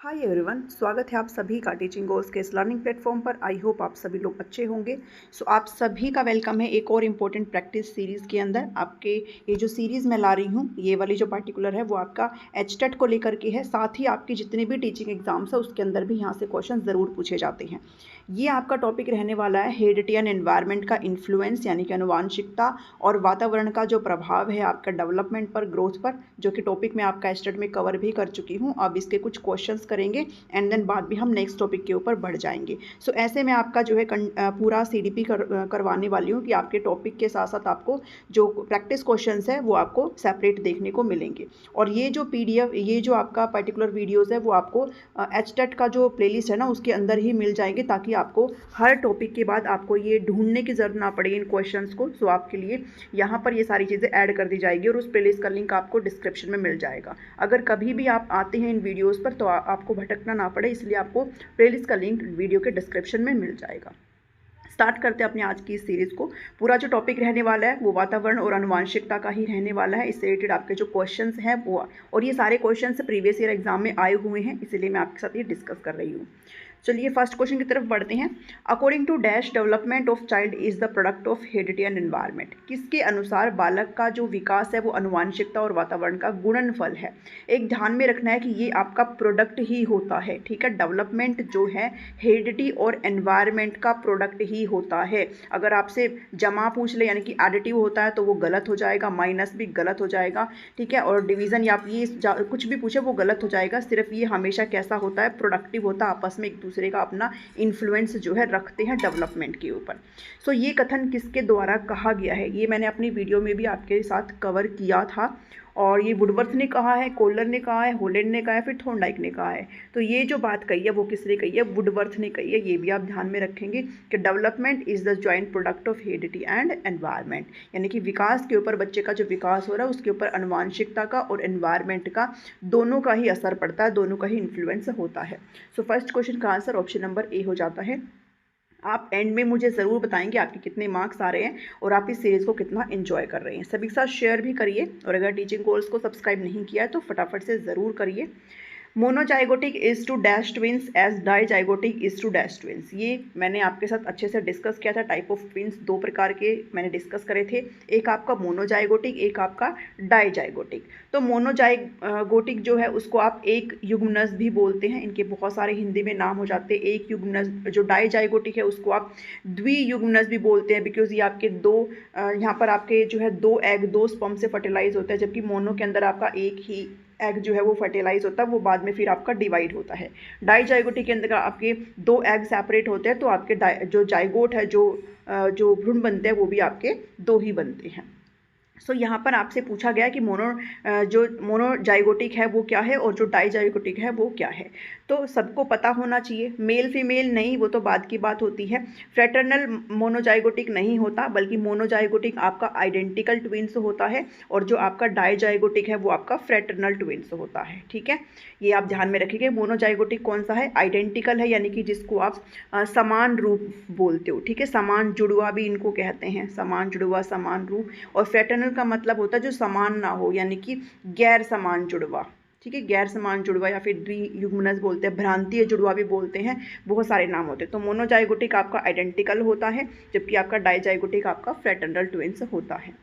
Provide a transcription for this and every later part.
Hi everyone, स्वागत है आप सभी का टीचिंग गोल्स के इस लर्निंग प्लेटफॉर्म पर। आई होप आप सभी लोग अच्छे होंगे। सो आप सभी का वेलकम है एक और इम्पोर्टेंट प्रैक्टिस सीरीज़ के अंदर। आपके ये जो सीरीज़ मैं ला रही हूँ, ये वाली जो पार्टिकुलर है वो आपका एचटेट को लेकर के है। साथ ही आपके जितने भी टीचिंग एग्जाम्स है उसके अंदर भी यहाँ से क्वेश्चन ज़रूर पूछे जाते हैं। ये आपका टॉपिक रहने वाला है हेरिडिटी एंड एनवायरनमेंट का इन्फ्लुएंस, यानी कि अनुवांशिकता और वातावरण का जो प्रभाव है आपका डेवलपमेंट पर, ग्रोथ पर, जो कि टॉपिक मैं आपका एचटेट में कवर भी कर चुकी हूँ। अब इसके कुछ क्वेश्चंस करेंगे एंड देन बाद में हम नेक्स्ट टॉपिक के ऊपर बढ़ जाएंगे। सो ऐसे में आपका जो है पूरा सीडीपी करवाने वाली हूँ कि आपके टॉपिक के साथ साथ आपको जो प्रैक्टिस क्वेश्चंस है वो आपको सेपरेट देखने को मिलेंगे। और ये जो पीडीएफ, ये जो आपका पर्टिकुलर वीडियोस है वो आपको एचटेट का जो प्लेलिस्ट है ना उसके अंदर ही मिल जाएंगे, ताकि आपको हर टॉपिक के बाद आपको ये ढूंढने की जरूरत ना पड़े इन क्वेश्चंस को। सो आपके लिए यहाँ पर ये सारी चीज़ें ऐड कर दी जाएगी और उस प्लेलिस्ट का लिंक आपको डिस्क्रिप्शन में मिल जाएगा। अगर कभी भी आप आते हैं इन वीडियोस पर तो आपको भटकना ना पड़े, इसलिए आपको प्लेलिस्ट का लिंक वीडियो के डिस्क्रिप्शन में मिल जाएगा। स्टार्ट करते हैं अपने आज की इस सीरीज़ को। पूरा जो टॉपिक रहने वाला है वो वातावरण और आनुवांशिकता का ही रहने वाला है। इससे रिलेटेड आपके जो क्वेश्चंस हैं वो, और ये सारे क्वेश्चंस प्रीवियस ईयर एग्जाम में आए हुए हैं, इसीलिए मैं आपके साथ ये डिस्कस कर रही हूँ। चलिए फर्स्ट क्वेश्चन की तरफ बढ़ते हैं। According to dash development of child is the product of heredity and environment. किसके अनुसार बालक का जो विकास है वो अनुवांशिकता और वातावरण का गुणनफल है। एक ध्यान में रखना है कि ये आपका प्रोडक्ट ही होता है, ठीक है। डेवलपमेंट जो है हेरिडिटी और एनवायरनमेंट का प्रोडक्ट ही होता है। अगर आपसे जमा पूछ ले यानी कि एडिटिव होता है तो वो गलत हो जाएगा, माइनस भी गलत हो जाएगा, ठीक है। और डिवीज़न या ये कुछ भी पूछे वो गलत हो जाएगा। सिर्फ ये हमेशा कैसा होता है, प्रोडक्टिव होता है, आपस में एक दूसरे का अपना इन्फ्लुएंस जो है रखते हैं डेवलपमेंट के ऊपर। सो ये कथन किसके द्वारा कहा गया है, ये मैंने अपनी वीडियो में भी आपके साथ कवर किया था। और ये वुडवर्थ ने कहा है, कोलर ने कहा है, हॉलैंड ने कहा है, फिर थॉर्नडाइक ने कहा है। तो ये जो बात कही है वो किसने कही है, वुडवर्थ ने कही है। ये भी आप ध्यान में रखेंगे कि development is the joint product of heredity and environment, यानी कि विकास के ऊपर, बच्चे का जो विकास हो रहा है उसके ऊपर अनुवांशिकता का और एनवायरनमेंट का दोनों का ही असर पड़ता है, दोनों का ही इन्फ्लुएंस होता है। सो फर्स्ट क्वेश्चन का आंसर ऑप्शन नंबर ए हो जाता है। आप एंड में मुझे ज़रूर बताएंगे आपके कितने मार्क्स आ रहे हैं और आप इस सीरीज़ को कितना एंजॉय कर रहे हैं। सभी के साथ शेयर भी करिए, और अगर टीचिंग कोर्स को सब्सक्राइब नहीं किया है तो फटाफट से ज़रूर करिए। Monozygotic is to dash twins as dizygotic is to dash twins. ये मैंने आपके साथ अच्छे से डिस्कस किया था। टाइप ऑफ ट्विंस दो प्रकार के मैंने डिस्कस करे थे, एक आपका मोनोजाइगोटिक, एक आपका डाइजाइगोटिक। तो मोनोजाइगोटिक जो है उसको आप एक युग्मनज भी बोलते हैं, इनके बहुत सारे हिंदी में नाम हो जाते हैं एक युग्मनज। जो डाइजाइगोटिक है उसको आप द्वियुग्मनज भी बोलते हैं, बिकॉज ये आपके दो यहाँ पर आपके जो है दो एग, दो स्पर्म से फर्टिलाइज होता है, जबकि मोनो के अंदर आपका एक ही एग जो है वो फर्टिलाइज होता है, वो बाद में फिर आपका डिवाइड होता है। डाइजाइगोटिक के अंदर आपके दो एग सेपरेट होते हैं, तो आपके जो जाइगोट है, जो भ्रूण बनते हैं वो भी आपके दो ही बनते हैं। सो यहाँ पर आपसे पूछा गया कि जो मोनोजाइगोटिक है वो क्या है और जो डाइजाइगोटिक है वो क्या है। तो सबको पता होना चाहिए, मेल फीमेल नहीं, वो तो बाद की बात होती है। फ्रेटर्नल मोनोजाइगोटिक नहीं होता, बल्कि मोनोजाइगोटिक आपका आइडेंटिकल ट्विंस होता है, और जो आपका डाइजाइगोटिक है वो आपका फ्रेटर्नल ट्विंस होता है, ठीक है। ये आप ध्यान में रखिएगा। मोनोजाइगोटिक कौन सा है, आइडेंटिकल है, यानी कि जिसको आप समान रूप बोलते हो, ठीक है। समान जुड़वा भी इनको कहते हैं, समान जुड़वा, समान रूप। और फ्रेटर्नल का मतलब होता है जो समान ना हो, यानी कि गैर समान जुड़वा, ठीक है। गैर समान जुड़वा या फिर द्वियुग्मनज बोलते हैं, भ्रांतीय जुड़वा भी बोलते हैं, बहुत सारे नाम होते हैं। तो मोनोजाइगोटिक आपका आइडेंटिकल होता है, जबकि आपका डाइजाइगोटिक आपका फ्रेटर्नल ट्विंस होता है।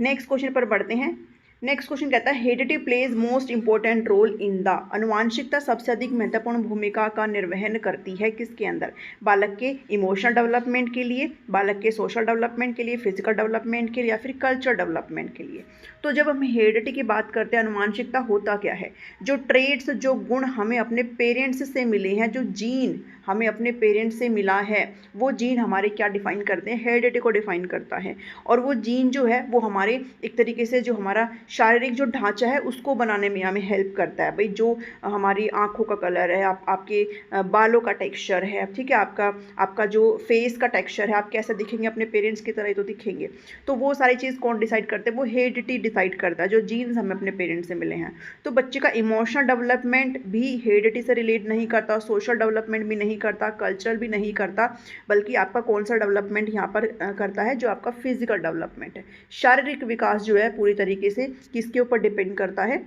नेक्स्ट क्वेश्चन पर बढ़ते हैं। नेक्स्ट क्वेश्चन कहता है heredity plays most important role in the. अनुवांशिकता सबसे अधिक महत्वपूर्ण भूमिका का निर्वहन करती है किसके अंदर, बालक के इमोशनल डेवलपमेंट के लिए, बालक के सोशल डेवलपमेंट के लिए, फिजिकल डेवलपमेंट के लिए, या फिर कल्चर डेवलपमेंट के लिए। तो जब हम हेरिडिटी की बात करते हैं, अनुवांशिकता होता क्या है, जो ट्रेड्स, जो गुण हमें अपने पेरेंट्स से मिले हैं, जो जीन हमें अपने पेरेंट्स से मिला है, वो जीन हमारे क्या डिफाइन करते हैं, हेरिडिटी को डिफाइन करता है। और वो जीन जो है वो हमारे एक तरीके से जो हमारा शारीरिक जो ढांचा है उसको बनाने में हमें हेल्प करता है। भाई जो हमारी आंखों का कलर है, आपके बालों का टेक्सचर है, ठीक है, आपका जो फेस का टेक्सचर है, आप कैसे दिखेंगे, अपने पेरेंट्स की तरह ही तो दिखेंगे। तो वो सारी चीज़ कौन डिसाइड करते हैं, वो हेरिडिटी डिसाइड करता है, जो जीन्स हमें अपने पेरेंट्स से मिले हैं। तो बच्चे का इमोशनल डेवलपमेंट भी हेरिडिटी से रिलेट नहीं करता, सोशल डेवलपमेंट भी नहीं करता, कल्चर भी नहीं करता, बल्कि आपका कौन सा डेवलपमेंट यहाँ पर करता है, जो आपका फिजिकल डेवलपमेंट है। शारीरिक विकास जो है पूरी तरीके से किसके ऊपर डिपेंड करता है,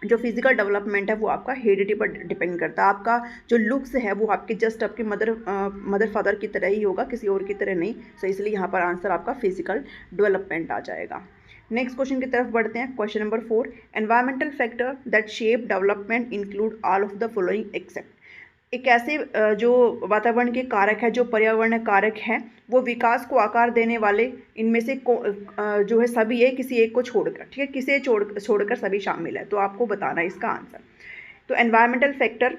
जो फिजिकल डेवलपमेंट है वो आपका हेरिडिटी पर डिपेंड करता है। आपका जो लुक्स है वो आपके जस्ट आपके मदर फादर की तरह ही होगा, किसी और की तरह नहीं। सो इसलिए यहाँ पर आंसर आपका फिजिकल डेवलपमेंट आ जाएगा। नेक्स्ट क्वेश्चन की तरफ बढ़ते हैं। Question number 4, environmental factor that shape development include all of the following except. एक ऐसे जो वातावरण के कारक है, जो पर्यावरण कारक है, वो विकास को आकार देने वाले इनमें से जो है सभी है, किसी एक को छोड़कर, ठीक है, किसे छोड़कर सभी शामिल है। तो आपको बताना है इसका आंसर। तो एनवायरमेंटल फैक्टर,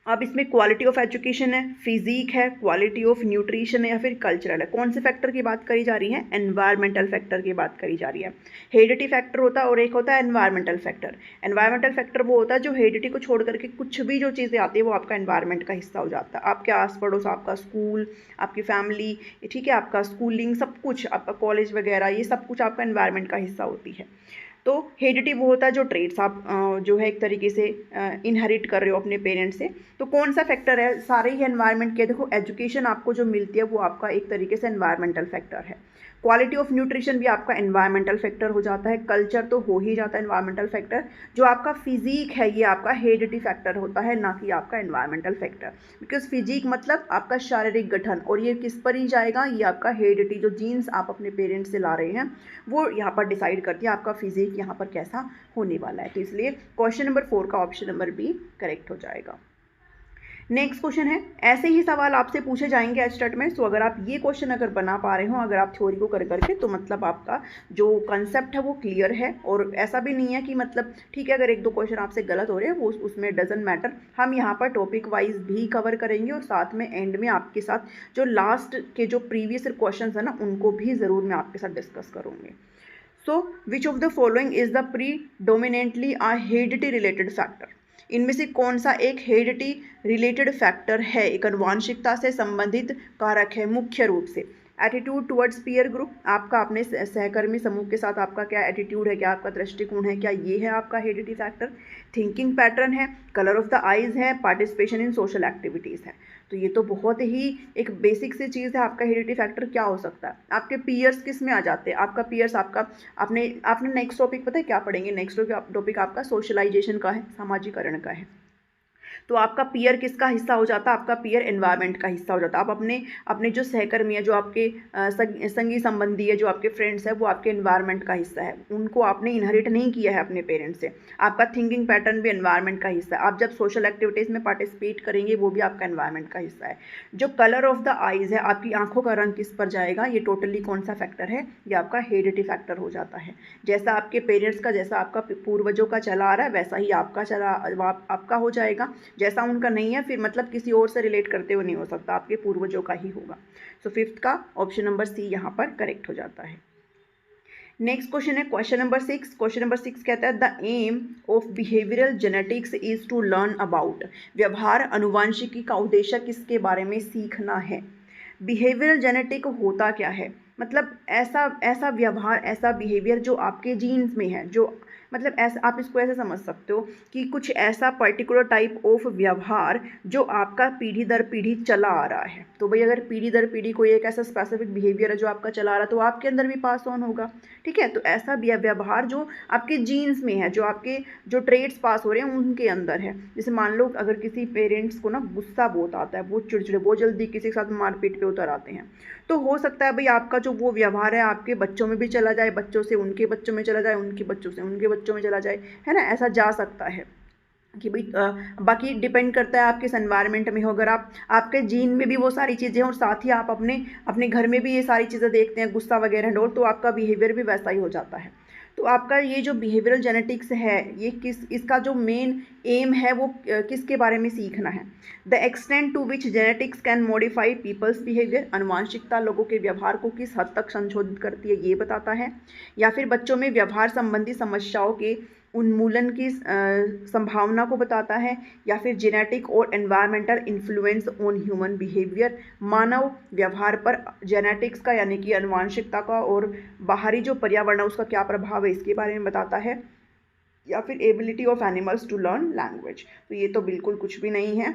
अब इसमें क्वालिटी ऑफ एजुकेशन है, फिजिक है, क्वालिटी ऑफ न्यूट्रिशन है, या फिर कल्चरल है। कौन से फैक्टर की बात करी जा रही है? एनवायरमेंटल फैक्टर की बात करी जा रही है। हेरिडिटी फैक्टर होता है और एक होता है एनवायरमेंटल फैक्टर। एनवायरमेंटल फैक्टर वो होता है जो हेरिडिटी को छोड़ करके कुछ भी जो चीज़ें आती है वो आपका एनवायरमेंट का हिस्सा हो जाता है। आपके आस पड़ोस, आपका स्कूल, आपकी फैमिली, ठीक है, आपका स्कूलिंग, सब कुछ, आपका कॉलेज वगैरह, ये सब कुछ आपका एनवायरमेंट का हिस्सा होती है। तो हेरिडिटी वो होता है जो ट्रेड्स आप जो है एक तरीके से इनहेरिट कर रहे हो अपने पेरेंट्स से। तो कौन सा फैक्टर है? सारे ही एनवायरनमेंट के। देखो, एजुकेशन आपको जो मिलती है वो आपका एक तरीके से एनवायरमेंटल फैक्टर है। क्वालिटी ऑफ न्यूट्रिशन भी आपका एनवायरमेंटल फैक्टर हो जाता है। कल्चर तो हो ही जाता है एनवायरमेंटल फैक्टर। जो आपका फिजिक है ये आपका हेरिडिटी फैक्टर होता है, ना कि आपका एनवायरमेंटल फैक्टर। बिकॉज फिजिक मतलब आपका शारीरिक गठन, और ये किस पर ही जाएगा? ये आपका हेरिडिटी, जो जीन्स आप अपने पेरेंट्स से ला रहे हैं वो यहाँ पर डिसाइड करती है आपका फिजिक यहाँ पर कैसा होने वाला है। तो इसलिए क्वेश्चन नंबर 4 का ऑप्शन नंबर बी करेक्ट हो जाएगा। नेक्स्ट क्वेश्चन है, ऐसे ही सवाल आपसे पूछे जाएंगे एचटेट में। तो अगर आप ये क्वेश्चन अगर बना पा रहे हो, अगर आप थ्योरी को कर करके, तो मतलब आपका जो कंसेप्ट है वो क्लियर है। और ऐसा भी नहीं है कि मतलब ठीक है अगर एक दो क्वेश्चन आपसे गलत हो रहे हैं वो उसमें डजंट मैटर। हम यहाँ पर टॉपिक वाइज भी कवर करेंगे और साथ में एंड में आपके साथ जो लास्ट के जो प्रीवियस क्वेश्चन है ना उनको भी ज़रूर मैं आपके साथ डिस्कस करूँगी। So which of the following is the predominantly a heredity related factor. इनमें से कौन सा एक हेरिडिटी रिलेटेड फैक्टर है, एक आनुवांशिकता से संबंधित कारक है मुख्य रूप से? एटीट्यूड टुवर्ड्स पीयर ग्रुप, आपका अपने सहकर्मी समूह के साथ आपका क्या एटीट्यूड है, क्या आपका दृष्टिकोण है, क्या ये है आपका हेरिडिटी फैक्टर? थिंकिंग पैटर्न है, कलर ऑफ द आइज है, पार्टिसिपेशन इन सोशल एक्टिविटीज़ है। तो ये तो बहुत ही एक बेसिक सी चीज़ है। आपका हेरिडिटी फैक्टर क्या हो सकता है? आपके पीयर्स किस में आ जाते हैं? आपका पीयर्स आपका आपने नेक्स्ट टॉपिक पता है क्या पढ़ेंगे? नेक्स्ट टॉपिक आपका सोशलाइजेशन का है, सामाजिकरण का है। तो आपका पीयर किसका हिस्सा हो जाता है? आपका पीयर एनवायरनमेंट का हिस्सा हो जाता है। आप अपने जो सहकर्मी है, जो आपके संगी संबंधी है, जो आपके फ्रेंड्स है, वो आपके एनवायरनमेंट का हिस्सा है। उनको आपने इनहेरिट नहीं किया है अपने पेरेंट्स से। आपका थिंकिंग पैटर्न भी एनवायरनमेंट का हिस्सा है। आप जब सोशल एक्टिविटीज़ में पार्टिसिपेट करेंगे वो भी आपका एनवायरनमेंट का हिस्सा है। जो कलर ऑफ द आइज़ है, आपकी आंखों का रंग किस पर जाएगा, ये टोटली कौन सा फैक्टर है? ये आपका हेरिडिटी फैक्टर हो जाता है। जैसा आपके पेरेंट्स का, जैसा आपका पूर्वजों का चला आ रहा है वैसा ही आपका हो जाएगा। जैसा उनका नहीं है फिर मतलब किसी और से रिलेट करते हुए नहीं हो सकता, आपके पूर्वजों का ही होगा। सो फिफ्थ का ऑप्शन नंबर सी यहाँ पर करेक्ट हो जाता है। नेक्स्ट क्वेश्चन है क्वेश्चन नंबर 6। क्वेश्चन नंबर 6 कहता है the aim of behavioural genetics is to learn about. व्यवहार अनुवांशिकी का उद्देश्य किसके बारे में सीखना है? बिहेवियरल जेनेटिक होता क्या है? मतलब ऐसा व्यवहार, ऐसा बिहेवियर जो आपके जीन्स में है, जो मतलब ऐसा आप इसको ऐसे समझ सकते हो कि कुछ ऐसा पर्टिकुलर टाइप ऑफ व्यवहार जो आपका पीढ़ी दर पीढ़ी चला आ रहा है। तो भाई अगर पीढ़ी दर पीढ़ी कोई एक ऐसा स्पेसिफिक बिहेवियर है जो आपका चला आ रहा है तो आपके अंदर भी पास ऑन होगा, ठीक है। तो ऐसा व्यवहार जो आपके जीन्स में है, जो आपके जो ट्रेड्स पास हो रहे हैं उनके अंदर है। जैसे मान लो अगर किसी पेरेंट्स को ना गुस्सा बहुत आता है, बहुत चिड़चिड़े, बहुत जल्दी किसी के साथ मारपीट पे उतर आते हैं, तो हो सकता है भाई आपका जो वो व्यवहार है आपके बच्चों में भी चला जाए, बच्चों से उनके बच्चों में चला जाए, उनके बच्चों से उनके बच्चों में चला जाए, है ना। ऐसा जा सकता है कि भाई बाकी डिपेंड करता है आप किस एनवायरनमेंट में हो। अगर आपके जीन में भी वो सारी चीज़ें हैं और साथ ही आप अपने घर में भी ये सारी चीज़ें देखते हैं, गुस्सा वगैरह डोर, तो आपका बिहेवियर भी वैसा ही हो जाता है। तो आपका ये जो बिहेवियरल जेनेटिक्स है ये इसका जो मेन एम है वो किसके बारे में सीखना है? The extent to which genetics can modify people's behaviour. अनुवांशिकता लोगों के व्यवहार को किस हद तक संशोधित करती है ये बताता है। या फिर बच्चों में व्यवहार संबंधी समस्याओं के उन्मूलन की संभावना को बताता है। या फिर जेनेटिक और environmental influence on human behaviour. मानव व्यवहार पर जेनेटिक्स का यानी कि अनुवांशिकता का और बाहरी जो पर्यावरण है उसका क्या प्रभाव है इसके बारे में बताता है। या फिर ability of animals to learn language. तो ये तो बिल्कुल कुछ भी नहीं है।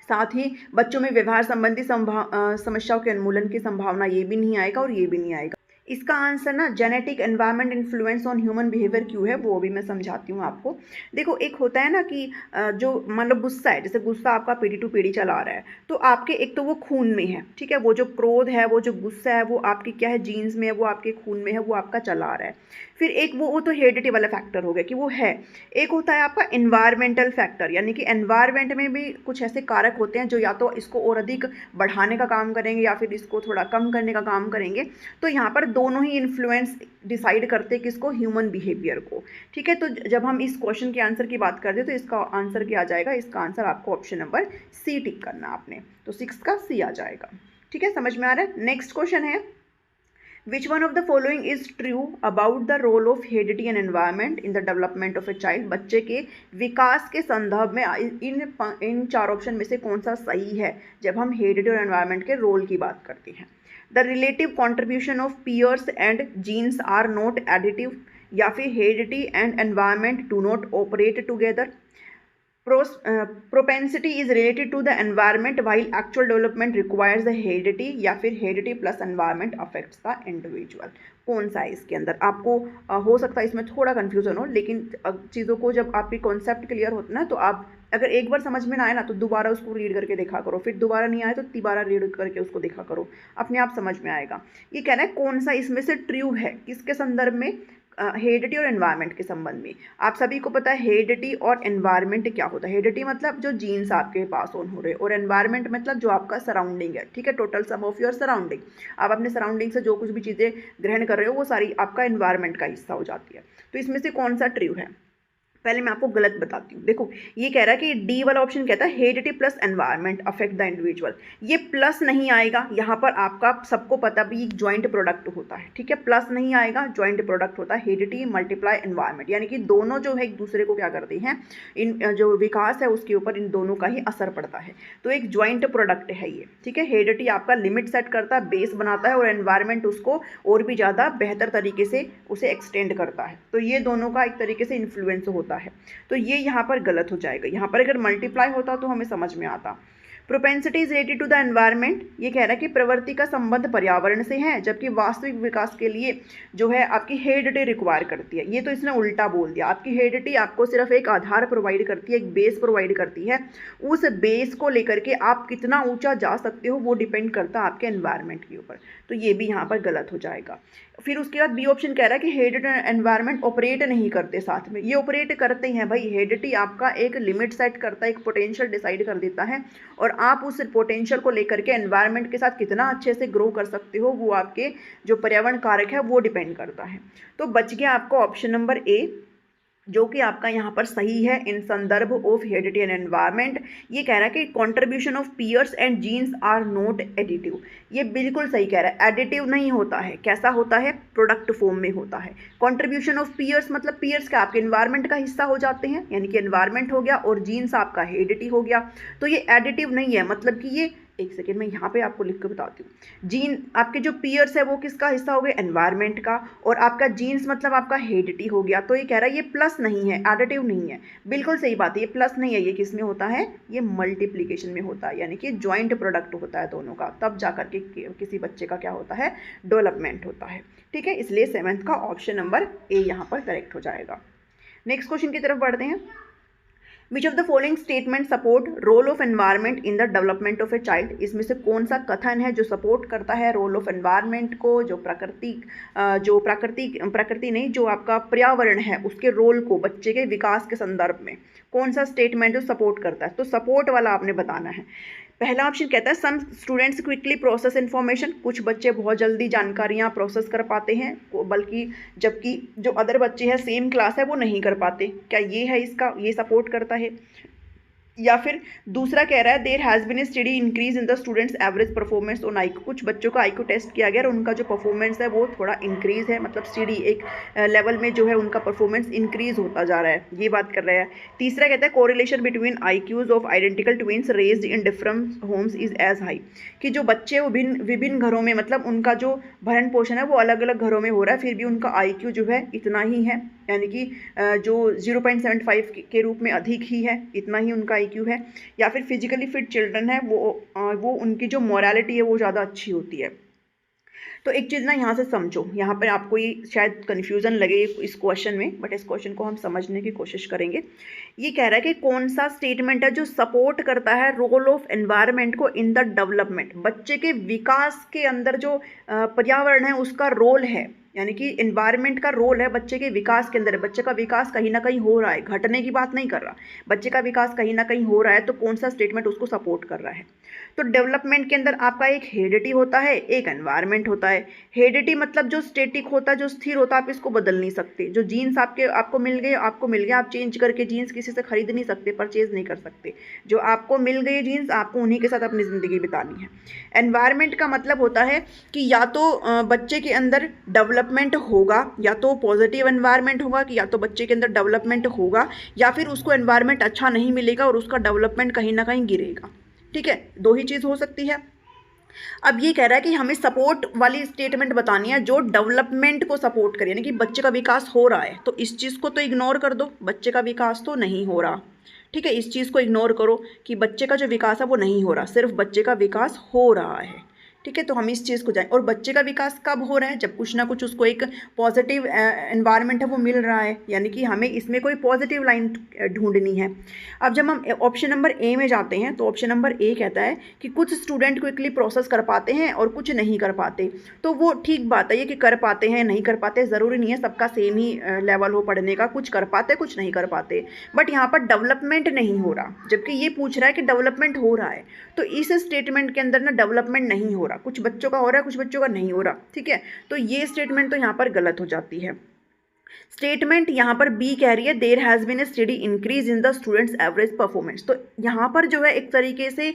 साथ ही बच्चों में व्यवहार संबंधी समस्याओं के उन्मूलन की संभावना ये भी नहीं आएगा और ये भी नहीं आएगा। इसका आंसर ना genetic environment influence on human behaviour क्यों है वो भी मैं समझाती हूँ आपको। देखो एक होता है ना कि जो मतलब गुस्सा है, जैसे गुस्सा आपका पीढ़ी टू पीढ़ी चला आ रहा है, तो आपके एक तो वो खून में है, ठीक है, वो जो क्रोध है, वो जो गुस्सा है, वो आपकी क्या है, जीन्स में है, वो आपके खून में है, वो आपका चला आ रहा है। फिर एक वो तो हेरिडिटी वाला फैक्टर हो गया कि वो है। एक होता है आपका इन्वायरमेंटल फैक्टर, यानी कि एनवायरमेंट में भी कुछ ऐसे कारक होते हैं जो या तो इसको और अधिक बढ़ाने का काम करेंगे या फिर इसको थोड़ा कम करने का काम करेंगे। तो यहाँ पर दोनों ही इन्फ्लुएंस डिसाइड करते हैं किसको, ह्यूमन बिहेवियर को। ठीक है, तो जब हम इस क्वेश्चन के आंसर की बात करते हैं तो इसका आंसर क्या आ जाएगा, इसका आंसर आपको ऑप्शन नंबर सी टिक करना आपने, तो 6 का सी आ जाएगा। ठीक है, समझ में आ रहा है। नेक्स्ट क्वेश्चन है, Which one of the following is true about the role of heredity and environment in the development of a child? बच्चे के विकास के संदर्भ में इन चार ऑप्शन में से कौन सा सही है जब हम हेरिडिटी और एनवायरनमेंट के रोल की बात करते हैं? The relative contribution of peers and genes are not additive, या फिर heredity and environment do not operate together, propensity is related to the environment while actual development requires the heredity, या फिर heredity plus environment affects the individual। कौन सा है इसके अंदर? आपको हो सकता है इसमें थोड़ा कन्फ्यूजन हो, लेकिन चीज़ों को जब आपकी कॉन्सेप्ट क्लियर होता है ना, तो आप अगर एक बार समझ में ना आए ना तो दोबारा उसको रीड करके देखा करो, फिर दोबारा नहीं आए तो तिबारा रीड करके उसको देखा करो, अपने आप समझ में आएगा। ये कहना है कौन सा इसमें से ट्रू है, किसके संदर्भ में, हेरिडिटी और एनवायरनमेंट के संबंध में। आप सभी को पता है हेरिडिटी और एनवायरनमेंट क्या होता है। हेरिडिटी मतलब जो जीन्स आपके पास ऑन हो रहे हैं, और एनवायरनमेंट मतलब जो आपका सराउंडिंग है। ठीक है, total sum of your surrounding. आप अपने सराउंडिंग से जो कुछ भी चीज़ें ग्रहण कर रहे हो वो सारी आपका एनवायरनमेंट का हिस्सा हो जाती है। तो इसमें से कौन सा ट्रू है? पहले मैं आपको गलत बताती हूँ। देखो ये कह रहा है कि डी वाला ऑप्शन कहता है heredity plus environment affect the individual. ये प्लस नहीं आएगा यहाँ पर, आपका सबको पता भी ज्वाइंट प्रोडक्ट होता है। ठीक है, प्लस नहीं आएगा, ज्वाइंट प्रोडक्ट होता है हेरिडिटी मल्टीप्लाई एनवायरनमेंट, यानी कि दोनों जो है एक दूसरे को क्या करते हैं, इन जो विकास है उसके ऊपर इन दोनों का ही असर पड़ता है। तो एक ज्वाइंट प्रोडक्ट है ये। ठीक है, हेरिडिटी आपका लिमिट सेट करता है, बेस बनाता है, और एनवायरनमेंट उसको और भी ज़्यादा बेहतर तरीके से उसे एक्सटेंड करता है। तो ये दोनों का एक तरीके से इन्फ्लुएंस होता है। तो ये यहाँ पर गलत हो जाएगा। यहाँ पर अगर मल्टीप्लाई होता तो हमें समझ में आता। Propensity is related to the environment, ये कह रहा है कि प्रवृत्ति का संबंध पर्यावरण से है, जबकि वास्तविक विकास के लिए जो है आपकी हेरिडिटी रिक्वायर करती है। ये तो इसने उल्टा बोल दिया। आपकी हेरिडिटी आपको सिर्फ एक आधार प्रोवाइड करती है, एक बेस प्रोवाइड करती है। उस बेस को लेकर के आप कितना ऊंचा जा सकते हो वो डिपेंड करता है आपके एनवायरनमेंट के ऊपर। तो ये भी यहाँ पर गलत हो जाएगा। फिर उसके बाद बी ऑप्शन कह रहा है कि हेरिडिटी और एनवायरनमेंट ऑपरेट नहीं करते साथ में। ये ऑपरेट करते हैं भाई। हेरिडिटी आपका एक लिमिट सेट करता है, एक पोटेंशियल डिसाइड कर देता है, और आप उस पोटेंशियल को लेकर के एनवायरनमेंट के साथ कितना अच्छे से ग्रो कर सकते हो वो आपके जो पर्यावरण कारक है वो डिपेंड करता है। तो बच गया आपका ऑप्शन नंबर ए, जो कि आपका यहाँ पर सही है इन संदर्भ ऑफ हेरिडिटी एंड एनवायरनमेंट। ये कह रहा है कि contribution of peers and genes are not additive. ये बिल्कुल सही कह रहा है, एडिटिव नहीं होता है। कैसा होता है? प्रोडक्ट फॉर्म में होता है। कंट्रीब्यूशन ऑफ पीयर्स मतलब पीयर्स का आपके एनवायरनमेंट का हिस्सा हो जाते हैं, यानी कि एनवायरनमेंट हो गया, और जीन्स आपका हेरिडिटी हो गया। तो ये एडिटिव नहीं है, मतलब कि ये, एक सेकेंड मैं यहाँ पे आपको लिख के बताती हूँ। जीन आपके जो पीयर्स है वो किसका हिस्सा हो गया? एनवायरनमेंट का, और आपका जीन्स मतलब आपका हेरिडिटी हो गया। तो ये कह रहा है ये प्लस नहीं है, एडिटिव नहीं है। बिल्कुल सही बात है, ये प्लस नहीं है। ये किस में होता है? ये मल्टीप्लिकेशन में होता है, यानी कि ज्वाइंट प्रोडक्ट होता है दोनों का, तब जाकर के किसी बच्चे का क्या होता है? डेवलपमेंट होता है। ठीक है, इसलिए 7th का ऑप्शन नंबर ए यहाँ पर करेक्ट हो जाएगा। नेक्स्ट क्वेश्चन की तरफ बढ़ते हैं। Which of the following statement support role of environment in the development of a child? इसमें से कौन सा कथन है जो सपोर्ट करता है रोल ऑफ एनवायरनमेंट को, जो प्रकृति नहीं, जो आपका पर्यावरण है उसके रोल को बच्चे के विकास के संदर्भ में कौन सा स्टेटमेंट जो सपोर्ट करता है? तो सपोर्ट वाला आपने बताना है। पहला ऑप्शन कहता है some students quickly process information, कुछ बच्चे बहुत जल्दी जानकारियाँ प्रोसेस कर पाते हैं, बल्कि जबकि जो अदर बच्चे हैं सेम क्लास है वो नहीं कर पाते। क्या ये है इसका, ये सपोर्ट करता है? या फिर दूसरा कह रहा है there has been a study increase in the students average performance on IQ, कुछ बच्चों का आईक्यू टेस्ट किया गया और उनका जो परफॉर्मेंस है वो थोड़ा इंक्रीज है, मतलब स्टडी एक लेवल में जो है उनका परफॉर्मेंस इंक्रीज होता जा रहा है, ये बात कर रहा है। तीसरा कहता है correlation between IQs of identical twins raised in different homes is as high, कि जो बच्चे विभिन्न घरों में, मतलब उनका जो भरण पोषण है वो अलग अलग घरों में हो रहा है, फिर भी उनका आईक्यू जो है इतना ही है, यानी कि जो 0.75 के रूप में अधिक ही है, इतना ही उनका आईक्यू है। या फिर फिजिकली फिट चिल्ड्रन है वो उनकी जो मोरालिटी है वो ज़्यादा अच्छी होती है। तो एक चीज़ ना यहाँ से समझो, यहाँ पर आपको ये शायद कन्फ्यूज़न लगे इस क्वेश्चन में, बट इस क्वेश्चन को हम समझने की कोशिश करेंगे। ये कह रहा है कि कौन सा स्टेटमेंट है जो सपोर्ट करता है रोल ऑफ एनवायरनमेंट को इन द डेवलपमेंट, बच्चे के विकास के अंदर जो पर्यावरण है उसका रोल है, यानी कि एनवायरनमेंट का रोल है बच्चे के विकास के अंदर। बच्चे का विकास कहीं ना कहीं हो रहा है, घटने की बात नहीं कर रहा, बच्चे का विकास कहीं ना कहीं हो रहा है, तो कौन सा स्टेटमेंट उसको सपोर्ट कर रहा है। तो डेवलपमेंट के अंदर आपका एक हेरिडिटी होता है, एक एनवायरनमेंट होता है। हेरिडिटी मतलब जो स्टेटिक होता है, जो स्थिर होता है, आप इसको बदल नहीं सकते। जो जीन्स आपको मिल गए, आप चेंज करके जीन्स किसी से खरीद नहीं सकते, परचेज नहीं कर सकते। जो आपको मिल गई जीन्स, आपको उन्हीं के साथ अपनी ज़िंदगी बितानी है। एनवायरनमेंट का मतलब होता है कि या तो बच्चे के अंदर डेवलपमेंट होगा, या तो पॉजिटिव एनवायरनमेंट होगा, कि या तो बच्चे के अंदर डेवलपमेंट होगा, या फिर उसको एनवायरनमेंट अच्छा नहीं मिलेगा और उसका डेवलपमेंट कहीं ना कहीं गिरेगा। ठीक है, दो ही चीज़ हो सकती है। अब ये कह रहा है कि हमें सपोर्ट वाली स्टेटमेंट बतानी है जो डेवलपमेंट को सपोर्ट करे, यानी कि बच्चे का विकास हो रहा है, तो इस चीज़ को तो इग्नोर कर दो, बच्चे का विकास तो नहीं हो रहा। ठीक है, इस चीज़ को इग्नोर करो कि बच्चे का जो विकास है वो नहीं हो रहा, सिर्फ बच्चे का विकास हो रहा है। ठीक है, तो हम इस चीज़ को जाएं। और बच्चे का विकास कब हो रहा है, जब कुछ ना कुछ उसको एक पॉजिटिव एनवायरनमेंट है वो मिल रहा है, यानी कि हमें इसमें कोई पॉजिटिव लाइन ढूंढनी है। अब जब हम ऑप्शन नंबर ए में जाते हैं, तो ऑप्शन नंबर ए कहता है कि कुछ स्टूडेंट क्विकली प्रोसेस कर पाते हैं और कुछ नहीं कर पाते। तो वो ठीक बात है, ये कि कर पाते हैं नहीं कर पाते, ज़रूरी नहीं है सबका सेम ही लेवल हो पढ़ने का, कुछ कर पाते कुछ नहीं कर पाते। बट यहाँ पर डेवलपमेंट नहीं हो रहा, जबकि ये पूछ रहा है कि डेवलपमेंट हो रहा है। तो इस स्टेटमेंट के अंदर ना डेवलपमेंट नहीं हो रहा, कुछ बच्चों का हो रहा है कुछ बच्चों का नहीं हो रहा। ठीक है, तो ये स्टेटमेंट तो यहाँ पर गलत हो जाती है। स्टेटमेंट यहाँ पर बी कह रही है there has been a study increase in the students average performance. तो यहाँ पर जो है एक तरीके से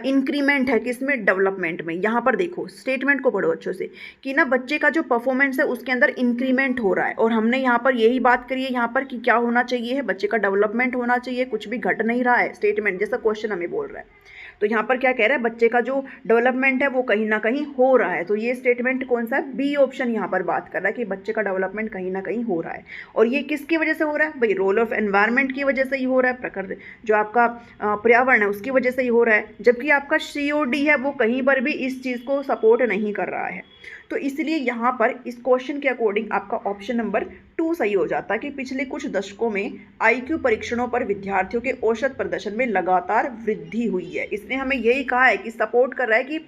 इंक्रीमेंट है, किसमें, डेवलपमेंट में। यहाँ पर देखो स्टेटमेंट को पढ़ो अच्छे से कि ना बच्चे का जो परफॉर्मेंस है उसके अंदर इंक्रीमेंट हो रहा है, और हमने यहाँ पर यही बात करी है यहाँ पर कि क्या होना चाहिए है, बच्चे का डेवलपमेंट होना चाहिए, कुछ भी घट नहीं रहा है, स्टेटमेंट जैसा क्वेश्चन हमें बोल रहा है। तो यहाँ पर क्या कह रहा है, बच्चे का जो डेवलपमेंट है वो कहीं ना कहीं हो रहा है। तो ये स्टेटमेंट कौन सा है, बी ऑप्शन यहाँ पर बात कर रहा है कि बच्चे का डेवलपमेंट कहीं ना कहीं हो रहा है। और ये किसकी वजह से हो रहा है भाई, रोल ऑफ एनवायरनमेंट की वजह से ही हो रहा है, प्रकृति जो आपका पर्यावरण है उसकी वजह से ही हो रहा है। जबकि आपका COD है वो कहीं पर भी इस चीज़ को सपोर्ट नहीं कर रहा है। तो इसलिए यहाँ पर इस क्वेश्चन के अकॉर्डिंग आपका ऑप्शन नंबर 2 सही हो जाता है कि पिछले कुछ दशकों में IQ परीक्षणों पर विद्यार्थियों के औसत प्रदर्शन में लगातार वृद्धि हुई है। इसने हमें यही कहा है कि सपोर्ट कर रहा है कि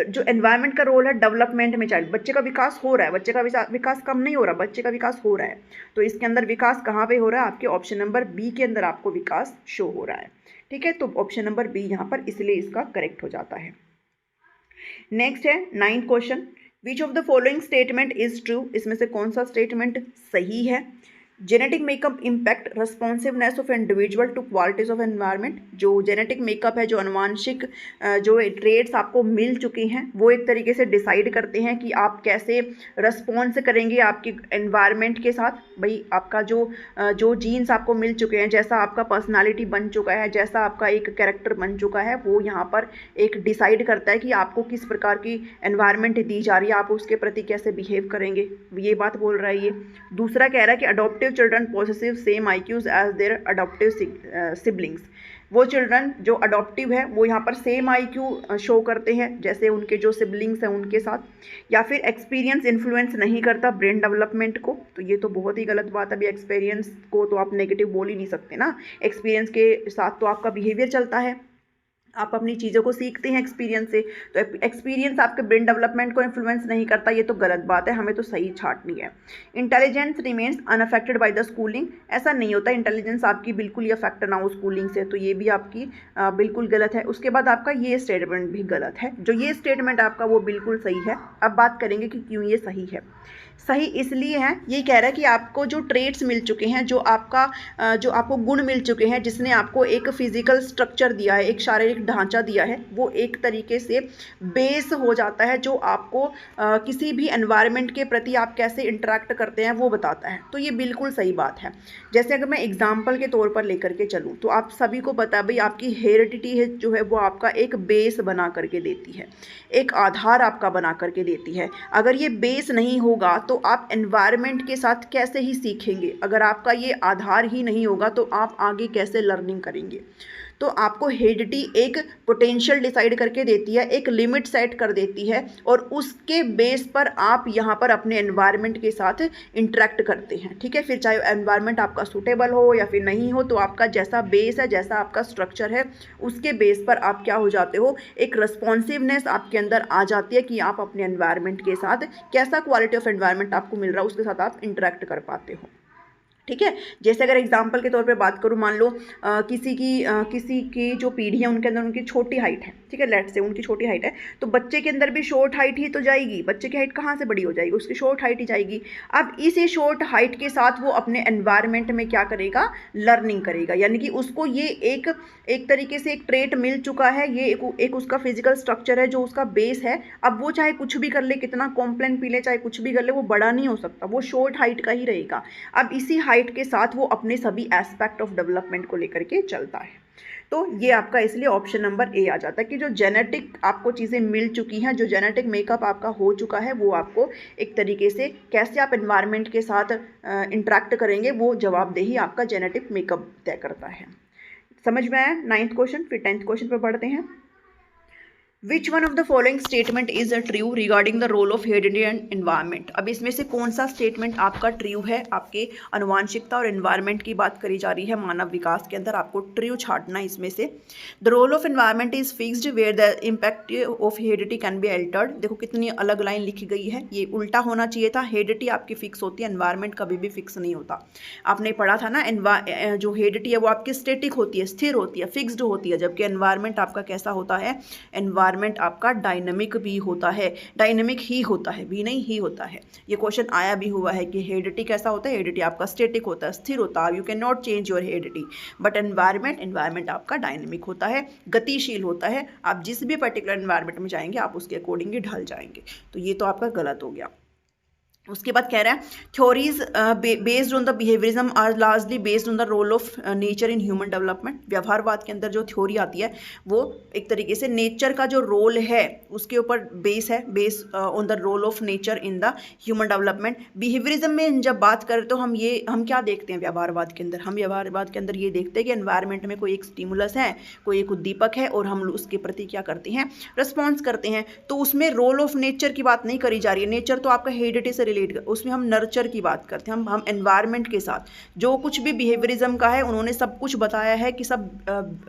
जो एनवायरनमेंट का रोल है डेवलपमेंट में, चाइल्ड बच्चे का विकास हो रहा है, बच्चे का विकास कम नहीं हो रहा, बच्चे का विकास हो रहा है। तो इसके अंदर विकास कहाँ पे हो रहा है, आपके ऑप्शन नंबर बी के अंदर आपको विकास शो हो रहा है। ठीक है, तो ऑप्शन नंबर बी यहाँ पर इसलिए इसका करेक्ट हो जाता है। नेक्स्ट है 9th question, which of the following statement is true, इसमें से कौन सा स्टेटमेंट सही है। Genetic makeup impact responsiveness of individual to qualities of environment. जो जेनेटिक मेकअप है, जो अनुवांशिक जो ट्रेड्स आपको मिल चुके हैं, वो एक तरीके से डिसाइड करते हैं कि आप कैसे रिस्पॉन्स करेंगे आपके एनवायरनमेंट के साथ। भाई आपका जो जीन्स आपको मिल चुके हैं, जैसा आपका पर्सनालिटी बन चुका है, जैसा आपका एक कैरेक्टर बन चुका है, वो यहाँ पर एक डिसाइड करता है कि आपको किस प्रकार की एनवायरनमेंट दी जा रही है, आप उसके प्रति कैसे बिहेव करेंगे, ये बात बोल रहा है ये। दूसरा कह रहा है कि adoptive children possessive same IQs as their adoptive siblings। वो चिल्ड्रन जो अडॉप्टिव है वो यहाँ पर सेम IQ शो करते हैं जैसे उनके जो सिबलिंग्स हैं उनके साथ, या फिर एक्सपीरियंस इन्फ्लुएंस नहीं करता ब्रेन डेवलपमेंट को। तो ये तो बहुत ही गलत बात है। अभी एक्सपीरियंस को तो आप नेगेटिव बोल ही नहीं सकते ना, एक्सपीरियंस के साथ तो आपका बिहेवियर चलता है, आप अपनी चीज़ों को सीखते हैं एक्सपीरियंस से। तो एक्सपीरियंस आपके ब्रेन डेवलपमेंट को इन्फ्लुएंस नहीं करता, ये तो गलत बात है, हमें तो सही छांटनी है। Intelligence remains unaffected by the schooling, ऐसा नहीं होता इंटेलिजेंस आपकी बिल्कुल ही अफेक्ट ना हो स्कूलिंग से, तो ये भी आपकी बिल्कुल गलत है। उसके बाद आपका ये स्टेटमेंट भी गलत है, जो ये स्टेटमेंट आपका वो बिल्कुल सही है। अब बात करेंगे कि क्यों ये सही है। सही इसलिए है, ये कह रहा है कि आपको जो ट्रेड्स मिल चुके हैं, जो आपको गुण मिल चुके हैं, जिसने आपको एक फिजिकल स्ट्रक्चर दिया है, एक शारीरिक ढांचा दिया है, वो एक तरीके से बेस हो जाता है जो आपको किसी भी एनवायरनमेंट के प्रति आप कैसे इंटरेक्ट करते हैं वो बताता है। तो ये बिल्कुल सही बात है। जैसे अगर मैं एग्जाम्पल के तौर पर लेकर के चलूँ तो आप सभी को पता है भाई, आपकी हेरिडिटी है जो है वो आपका एक बेस बना करके देती है, एक आधार आपका बना करके देती है। अगर ये बेस नहीं होगा तो आप एनवायरनमेंट के साथ कैसे ही सीखेंगे, अगर आपका ये आधार ही नहीं होगा तो आप आगे कैसे लर्निंग करेंगे। तो आपको हेरिडिटी एक पोटेंशियल डिसाइड करके देती है, एक लिमिट सेट कर देती है, और उसके बेस पर आप यहाँ पर अपने एनवायरनमेंट के साथ इंटरेक्ट करते हैं। ठीक है, फिर चाहे एनवायरनमेंट आपका सूटेबल हो या फिर नहीं हो, तो आपका जैसा बेस है, जैसा आपका स्ट्रक्चर है, उसके बेस पर आप क्या हो जाते हो, एक रिस्पॉन्सिवनेस आपके अंदर आ जाती है कि आप अपने एनवायरनमेंट के साथ कैसा क्वालिटी ऑफ एनवायरनमेंट आपको मिल रहा है उसके साथ आप इंटरेक्ट कर पाते हो। ठीक है, जैसे अगर एग्जाम्पल के तौर पे बात करूँ, मान लो किसी की जो पीढ़ी है उनके अंदर उनकी छोटी हाइट है। ठीक है, लेट से उनकी छोटी हाइट है, तो बच्चे के अंदर भी शॉर्ट हाइट ही तो जाएगी। बच्चे की हाइट कहाँ से बड़ी हो जाएगी, उसकी शॉर्ट हाइट ही जाएगी। अब इसी शॉर्ट हाइट के साथ वो अपने एनवायरनमेंट में क्या करेगा, लर्निंग करेगा, यानी कि उसको ये एक तरीके से एक ट्रेट मिल चुका है, ये एक उसका फिजिकल स्ट्रक्चर है जो उसका बेस है। अब वो चाहे कुछ भी कर ले, कितना कॉम्प्लेन पी ले, चाहे कुछ भी कर ले, वो बड़ा नहीं हो सकता, वो शॉर्ट हाइट का ही रहेगा। अब इसी हाइट के साथ वो अपने सभी एस्पेक्ट ऑफ डेवलपमेंट को लेकर के चलता है। तो ये आपका इसलिए ऑप्शन नंबर ए आ जाता है कि जो जेनेटिक आपको चीज़ें मिल चुकी हैं, जो जेनेटिक मेकअप आपका हो चुका है, वो आपको एक तरीके से कैसे आप एनवायरनमेंट के साथ इंटरेक्ट करेंगे, वो जवाबदेही आपका जेनेटिक मेकअप तय करता है। समझ में आया 9th क्वेश्चन। फिर 10th क्वेश्चन पर पढ़ते हैं। Which one of the following statement is a true regarding the role of heredity and environment. अब इसमें से कौन सा स्टेटमेंट आपका ट्रू है, आपके अनुवांशिकता और एनवायरनमेंट की बात करी जा रही है मानव विकास के अंदर, आपको ट्रू छाटना इसमें से। The role of environment is fixed where the impact of heredity can be altered. देखो कितनी अलग लाइन लिखी गई है, ये उल्टा होना चाहिए था। हेरिडिटी आपकी फिक्स होती है, एनवायरनमेंट कभी भी फिक्स नहीं होता। आपने पढ़ा था ना, जो हेरिडिटी है वो आपकी स्टेटिक होती है, स्थिर होती है, फिक्स्ड होती है, जबकि एनवायरनमेंट आपका कैसा होता है, एनवायरनमेंट आपका डायनामिक भी होता है, डायनामिक ही होता है, भी नहीं ही होता है। ये क्वेश्चन आया भी हुआ है कि हेरिडिटी कैसा होता है, हेरिडिटी आपका स्टैटिक होता है, स्थिर होता है, you can not change your heredity. But environment आपका डायनामिक होता है, गतिशील होता है। आप जिस भी पर्टिकुलर एनवायरनमेंट में जाएंगे आप उसके अकॉर्डिंगली ढल जाएंगे। तो ये तो आपका गलत हो गया। उसके बाद कह रहा है theories based on the behaviourism are largely based on the role of nature in human development. व्यवहारवाद के अंदर जो थ्योरी आती है वो एक तरीके से नेचर का जो रोल है उसके ऊपर बेस है, base on the role of nature in the human development. Behaviourism में जब बात करें तो हम क्या देखते हैं व्यवहारवाद के अंदर, हम व्यवहारवाद के अंदर ये देखते हैं कि एनवायरनमेंट में कोई एक स्टिमुलस है, कोई एक उद्दीपक है, और हम उसके प्रति क्या करते हैं, रिस्पॉन्स करते हैं। तो उसमें रोल ऑफ नेचर की बात नहीं करी जा रही है। नेचर तो आपका हेरिडिटी से उसमें हम नर्चर की बात करते हैं, हम एनवायरनमेंट के साथ जो कुछ भी बिहेवियरिज्म का है उन्होंने सब कुछ बताया है कि सब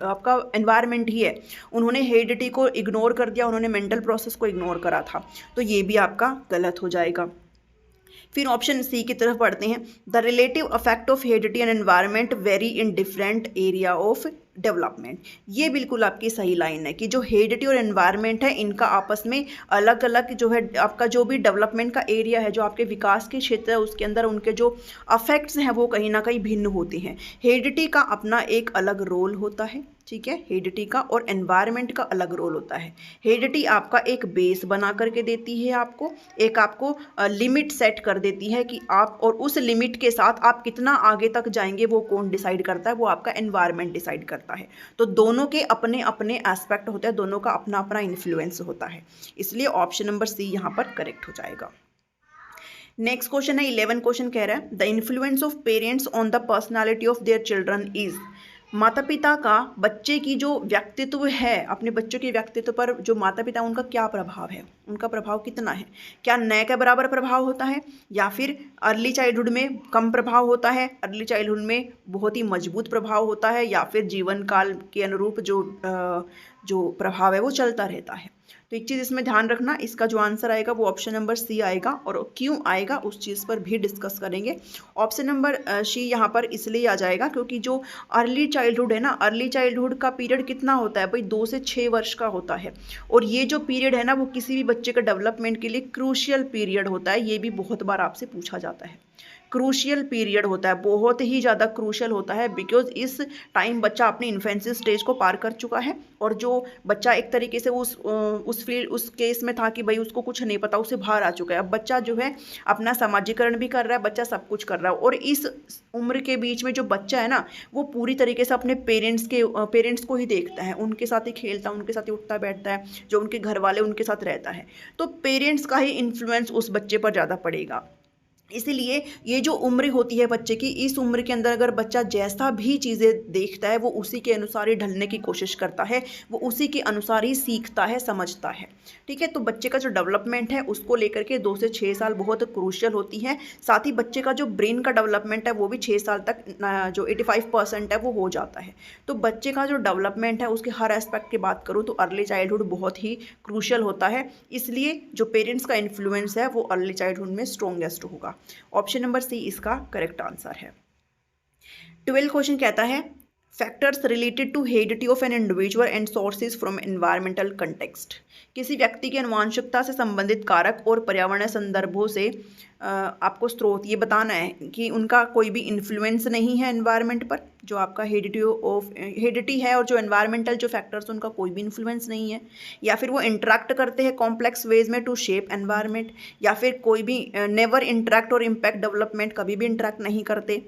आपका एनवायरनमेंट ही है। उन्होंने हेरिडिटी को इग्नोर कर दिया, उन्होंने मेंटल प्रोसेस को इग्नोर करा था। तो ये भी आपका गलत हो जाएगा। फिर ऑप्शन सी की तरफ पढ़ते हैं। The relative affect of heredity and environment very in different area of development. ये बिल्कुल आपकी सही लाइन है कि जो हेरिडिटी और एनवायरनमेंट है इनका आपस में अलग अलग जो है, आपका जो भी डेवलपमेंट का एरिया है, जो आपके विकास के क्षेत्र है, उसके अंदर उनके जो अफेक्ट्स हैं वो कहीं ना कहीं भिन्न होते हैं। हेरिडिटी का अपना एक अलग रोल होता है, ठीक है, हेरिडिटी का, और एनवायरनमेंट का अलग रोल होता है। हेरिडिटी आपका एक बेस बना करके देती है, आपको लिमिट सेट कर देती है कि आप, और उस लिमिट के साथ आप कितना आगे तक जाएंगे वो कौन डिसाइड करता है, वो आपका एनवायरनमेंट डिसाइड करता है। तो दोनों के अपने अपने एस्पेक्ट होते हैं, दोनों का अपना अपना इन्फ्लुएंस होता है, इसलिए ऑप्शन नंबर सी यहाँ पर करेक्ट हो जाएगा। नेक्स्ट क्वेश्चन है 11 क्वेश्चन कह रहा है the influence of parents on the personality of their children is. माता पिता का बच्चे की जो व्यक्तित्व है, अपने बच्चों के व्यक्तित्व पर जो माता पिता उनका क्या प्रभाव है, उनका प्रभाव कितना है, क्या नए के बराबर प्रभाव होता है, या फिर अर्ली चाइल्डहुड में कम प्रभाव होता है, अर्ली चाइल्डहुड में बहुत ही मजबूत प्रभाव होता है, या फिर जीवन काल के अनुरूप जो प्रभाव है वो चलता रहता है। तो एक चीज़ इसमें ध्यान रखना, इसका जो आंसर आएगा वो ऑप्शन नंबर सी आएगा, और क्यों आएगा उस चीज़ पर भी डिस्कस करेंगे। ऑप्शन नंबर सी यहाँ पर इसलिए आ जाएगा क्योंकि जो अर्ली चाइल्डहुड है ना, अर्ली चाइल्डहुड का पीरियड कितना होता है भाई, 2 से 6 वर्ष का होता है, और ये जो पीरियड है ना वो किसी भी बच्चे के डेवलपमेंट के लिए क्रूशियल पीरियड होता है। ये भी बहुत बार आपसे पूछा जाता है, क्रूशियल पीरियड होता है, बहुत ही ज़्यादा क्रूशियल होता है, बिकॉज इस टाइम बच्चा अपनी इन्फेंसी स्टेज को पार कर चुका है, और जो बच्चा एक तरीके से उस केस में था कि भाई उसको कुछ नहीं पता, उसे बाहर आ चुका है। अब बच्चा जो है अपना सामाजिकरण भी कर रहा है, बच्चा सब कुछ कर रहा है, और इस उम्र के बीच में जो बच्चा है ना वो पूरी तरीके से अपने पेरेंट्स को ही देखता है, उनके साथ ही खेलता है, उनके साथ ही उठता बैठता है, जो उनके घर वाले उनके साथ रहता है। तो पेरेंट्स का ही इन्फ्लुएंस उस बच्चे पर ज़्यादा पड़ेगा। इसीलिए ये जो उम्र होती है बच्चे की, इस उम्र के अंदर अगर बच्चा जैसा भी चीज़ें देखता है वो उसी के अनुसार ही ढलने की कोशिश करता है, वो उसी के अनुसार ही सीखता है, समझता है। ठीक है, तो बच्चे का जो डेवलपमेंट है उसको लेकर के 2 से 6 साल बहुत क्रूशियल होती है। साथ ही बच्चे का जो ब्रेन का डेवलपमेंट है वो भी 6 साल तक जो 85% है वो हो जाता है। तो बच्चे का जो डेवलपमेंट है उसके हर एस्पेक्ट की बात करूँ तो अर्ली चाइल्डहुड बहुत ही क्रूशियल होता है। इसलिए जो पेरेंट्स का इन्फ्लुएंस है वो अर्ली चाइल्डहुड में स्ट्रॉन्गेस्ट होगा। ऑप्शन नंबर सी इसका करेक्ट आंसर है। 12 क्वेश्चन कहता है factors related to heredity of an individual and sources from environmental context. किसी व्यक्ति की आनुवंशिकता से संबंधित कारक और पर्यावरणीय संदर्भों से आपको स्रोत ये बताना है कि उनका कोई भी इन्फ्लुएंस नहीं है एनवायरनमेंट पर। जो आपका हेरिडिटी है और जो एनवायरमेंटल जो फैक्टर्स उनका कोई भी इन्फ्लुएंस नहीं है, या फिर वो इंटरेक्ट करते हैं कॉम्प्लेक्स वेज में टू शेप एनवायरनमेंट, या फिर कोई भी नेवर इंटरेक्ट और इम्पैक्ट डेवलपमेंट, कभी भी इंटरेक्ट नहीं करते,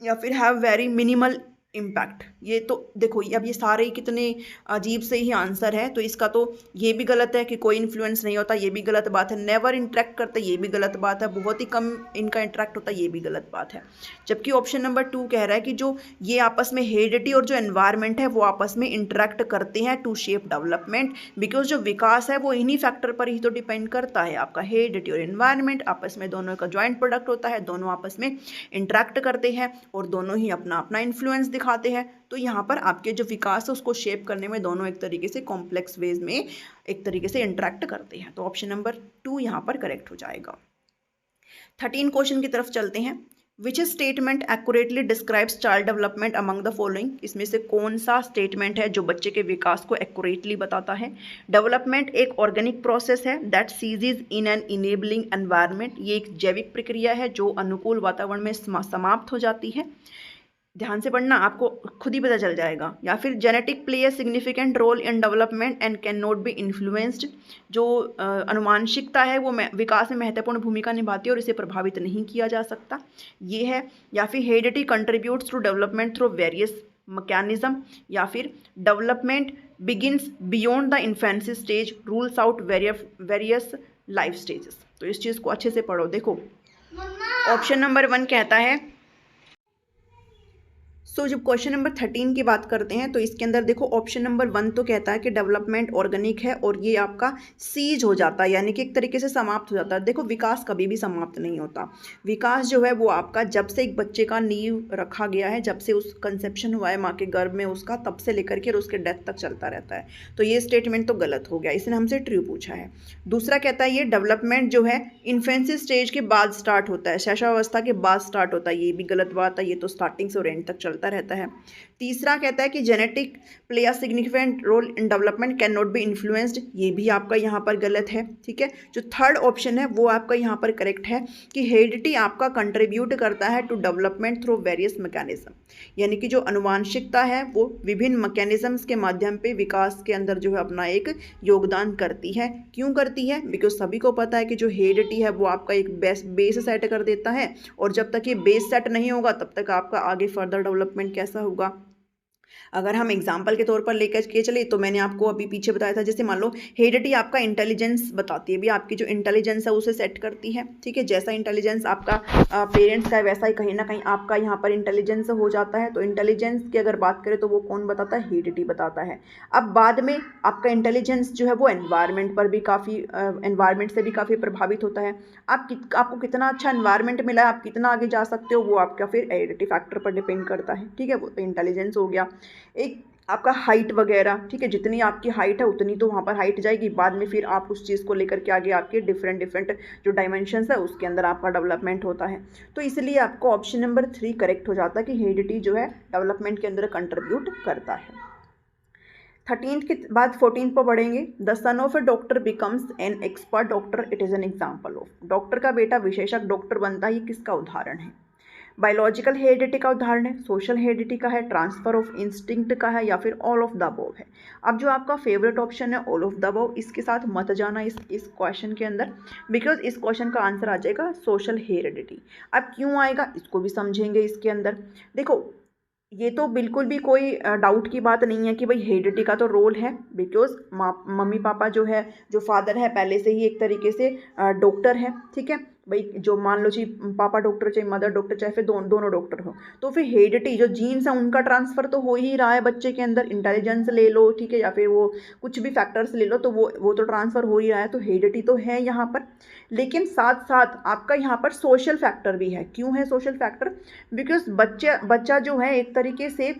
या फिर हैव वेरी मिनिमल इम्पैक्ट। ये तो देखो अब ये सारे कितने अजीब से ही आंसर है। तो इसका तो ये भी गलत है कि कोई इन्फ्लुएंस नहीं होता, ये भी गलत बात है। नेवर इंटरेक्ट करते, ये भी गलत बात है। बहुत ही कम इनका इंटरेक्ट होता है, ये भी गलत बात है। जबकि ऑप्शन नंबर 2 कह रहा है कि जो ये आपस में हेरिडिटी और जो एनवायरनमेंट है वो आपस में इंटरेक्ट करते हैं टू शेप डेवलपमेंट, बिकॉज जो विकास है वो इन्हीं फैक्टर पर ही तो डिपेंड करता है। आपका हेरिडिटी और एनवायरनमेंट आपस में दोनों का ज्वाइंट प्रोडक्ट होता है, दोनों आपस में इंटरेक्ट करते हैं और दोनों ही अपना अपना इन्फ्लुएंस दिखाते हैं। तो यहाँ पर आपके जो विकास है उसको शेप करने में दोनों एक तरीके से कॉम्प्लेक्स वेज में एक तरीके से इंटरेक्ट करते हैं। तो ऑप्शन नंबर 2 यहाँ पर करेक्ट हो जाएगा। 13 क्वेश्चन की तरफ चलते हैं। Which statement accurately describes child development among the following. इसमें से कौन सा स्टेटमेंट है जो बच्चे के विकास को एक्यूरेटली बताता है। डेवलपमेंट एक ऑर्गेनिक प्रोसेस है that सीजेज in an enabling environment. ये एक जैविक प्रक्रिया है जो अनुकूल वातावरण में समाप्त हो जाती है। ध्यान से पढ़ना, आपको खुद ही पता चल जाएगा। या फिर genetic play a significant role in development and can not be influenced. जो अनुवांशिकता है वो विकास में महत्वपूर्ण भूमिका निभाती है और इसे प्रभावित नहीं किया जा सकता, ये है। या फिर heredity contributes to development through various mechanism. या फिर development begins beyond the infancy stage, rules out various life stages. तो इस चीज़ को अच्छे से पढ़ो। देखो ऑप्शन नंबर 1 कहता है, जब क्वेश्चन नंबर 13 की बात करते हैं तो इसके अंदर देखो ऑप्शन नंबर 1 तो कहता है कि डेवलपमेंट ऑर्गेनिक है और ये आपका सीज हो जाता है, यानी कि एक तरीके से समाप्त हो जाता है। देखो विकास कभी भी समाप्त नहीं होता। विकास जो है वो आपका जब से एक बच्चे का नींव रखा गया है, जब से उस कंसेप्शन हुआ है माँ के गर्भ में उसका, तब से लेकर के उसके डेथ तक चलता रहता है। तो ये स्टेटमेंट तो गलत हो गया, इसने हमसे ट्रू पूछा है। दूसरा कहता है ये डेवलपमेंट जो है इन्फेंसी स्टेज के बाद स्टार्ट होता है, शैशवावस्था के बाद स्टार्ट होता है, ये भी गलत बात है। ये तो स्टार्टिंग से और एंड तक चलता रहता है। तीसरा कहता है कि genetic play a significant role in development can not be influenced, ये भी आपका यहाँ पर गलत है। ठीक है, जो थर्ड ऑप्शन है वो आपका यहाँ पर करेक्ट है कि हेरिडिटी आपका कंट्रीब्यूट करता है to development through various mechanism, यानी कि जो अनुवांशिकता है वो विभिन्न मैकेनिज्म्स के माध्यम पे विकास के अंदर जो है अपना एक योगदान करती है। क्यों करती है? बिकॉज सभी को पता है कि जो हेरिडिटी है वो आपका एक बेस सेट कर देता है, और जब तक ये बेस सेट नहीं होगा तब तक आपका आगे फर्दर डेवलपमेंट कैसा होगा। अगर हम एग्जाम्पल के तौर पर लेकर के चले तो मैंने आपको अभी पीछे बताया था, जैसे मान लो हेरिडिटी आपका इंटेलिजेंस बताती है, भी आपकी जो इंटेलिजेंस है उसे सेट करती है। ठीक है, जैसा इंटेलिजेंस आपका पेरेंट्स का है वैसा ही कहीं ना कहीं आपका यहाँ पर इंटेलिजेंस हो जाता है। तो इंटेलिजेंस की अगर बात करें तो वो कौन बताता है? हेरिडिटी बताता है। अब बाद में आपका इंटेलिजेंस जो है वो एनवायरनमेंट पर भी एनवायरनमेंट से भी काफ़ी प्रभावित होता है। आपको कितना अच्छा एनवायरनमेंट मिला है, आप कितना आगे जा सकते हो, वो आपका फिर हेरिडिटी फैक्टर पर डिपेंड करता है। ठीक है, वो तो इंटेलिजेंस हो गया। एक आपका हाइट वगैरह, ठीक है, जितनी आपकी हाइट है उतनी तो वहाँ पर हाइट जाएगी, बाद में फिर आप उस चीज़ को लेकर के आगे आपके डिफरेंट जो डायमेंशंस है उसके अंदर आपका डेवलपमेंट होता है। तो इसलिए आपको ऑप्शन नंबर 3 करेक्ट हो जाता है कि हेरिडिटी जो है डेवलपमेंट के अंदर कंट्रीब्यूट करता है। 13th के बाद 14th पर बढ़ेंगे। The son of A doctor becomes an expert doctor, it is an example of. Doctor का बेटा विशेषज्ञ डॉक्टर बनता है, ये किसका उदाहरण है? बायोलॉजिकल हेरिडिटी का उदाहरण है, सोशल हेरिडिटी का है, ट्रांसफर ऑफ इंस्टिंक्ट का है, या फिर ऑल ऑफ द अबव है। अब जो आपका फेवरेट ऑप्शन है ऑल ऑफ द अबव, इसके साथ मत जाना इस क्वेश्चन के अंदर, बिकॉज इस क्वेश्चन का आंसर आ जाएगा सोशल हेरिडिटी। अब क्यों आएगा इसको भी समझेंगे इसके अंदर। देखो ये तो बिल्कुल भी कोई डाउट की बात नहीं है कि भाई हेरिडिटी का तो रोल है, बिकॉज मम्मी पापा जो है, जो फादर है पहले से ही एक तरीके से डॉक्टर है। ठीक है, भाई जो मान लो जी पापा डॉक्टर चाहे मदर डॉक्टर चाहे फिर दोनों डॉक्टर हो, तो फिर हेरिडिटी जो जीन्स है उनका ट्रांसफर तो हो ही रहा है बच्चे के अंदर, इंटेलिजेंस ले लो ठीक है, या फिर वो कुछ भी फैक्टर्स ले लो, तो वो तो ट्रांसफर हो ही रहा है, तो हेरिडिटी तो है यहाँ पर। लेकिन साथ साथ आपका यहाँ पर सोशल फैक्टर भी है। क्यों है सोशल फैक्टर? बिकॉज बच्चा जो है एक तरीके से